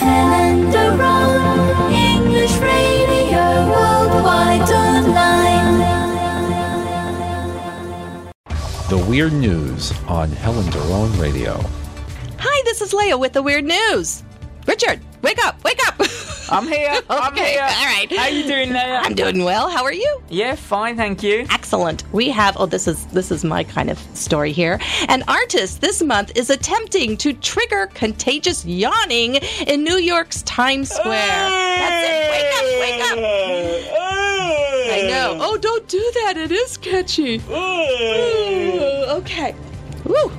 And around English Radio Worldwide Online. The Weird News on Helen Daron Radio. Hi, this is Leah with the Weird News. Richard, wake up, wake up. I'm here. I'm Okay, here. all right. How you doing, Leah? I'm doing well. How are you? Yeah, fine, thank you. Excellent. We have, this is my kind of story here. An artist this month is attempting to trigger contagious yawning in New York's Times Square. That's it. Wake up, wake up. I know. Oh, don't do that. It is catchy. Okay. Woo.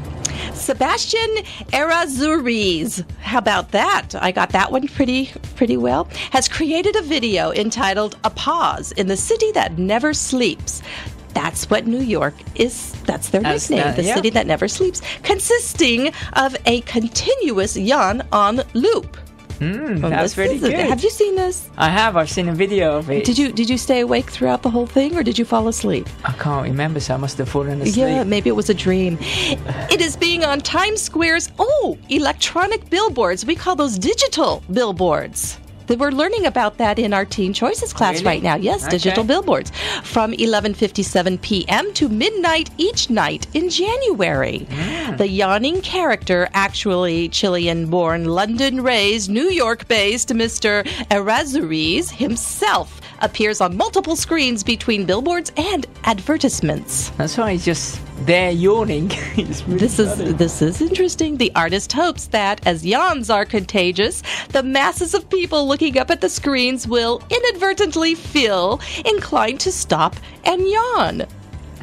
Sebastian Errázuriz, how about that? I got that one pretty well. Has created a video entitled "A Pause in the City That Never Sleeps." That's what New York is. That's their nickname, the city that never sleeps, consisting of a continuous yawn on loop. That's really good. Have you seen this? I have. I've seen a video of it. Did you stay awake throughout the whole thing, or did you fall asleep? I can't remember, so I must have fallen asleep. Yeah, maybe it was a dream. It is being on Times Square's, electronic billboards. We call those digital billboards. We're learning about that in our Teen Choices class right now. Yes, Okay. digital billboards. From 11:57 p.m. to midnight each night in January. The yawning character, actually Chilean-born, London-raised, New York-based Mr. Errázuriz himself appears on multiple screens between billboards and advertisements. That's why he's just there yawning. It's really funny. This is interesting. The artist hopes that, as yawns are contagious, the masses of people looking up at the screens will inadvertently feel inclined to stop and yawn.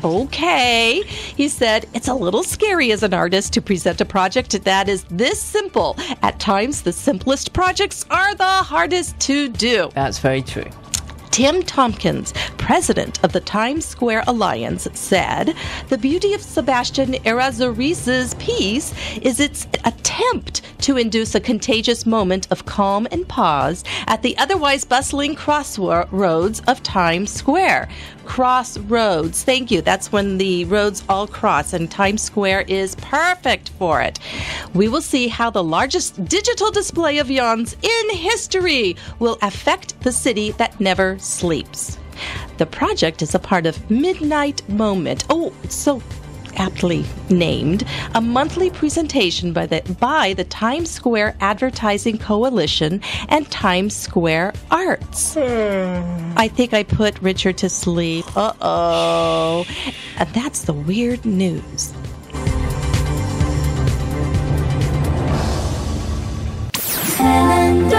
Okay, he said, it's a little scary as an artist to present a project that is this simple. At times, the simplest projects are the hardest to do. That's very true. Tim Tompkins, president of the Times Square Alliance, said, "The beauty of Sebastian Errázuriz's piece is its attempt to induce a contagious moment of calm and pause at the otherwise bustling crossroads of Times Square." Crossroads. Thank you. That's when the roads all cross, and Times Square is perfect for it. We will see how the largest digital display of yawns in history will affect the city that never sleeps. The project is a part of Midnight Moment. Oh, it's so aptly named, a monthly presentation by the Times Square Advertising Coalition and Times Square Arts. I think I put Richard to sleep. Uh-oh. And that's the weird news. And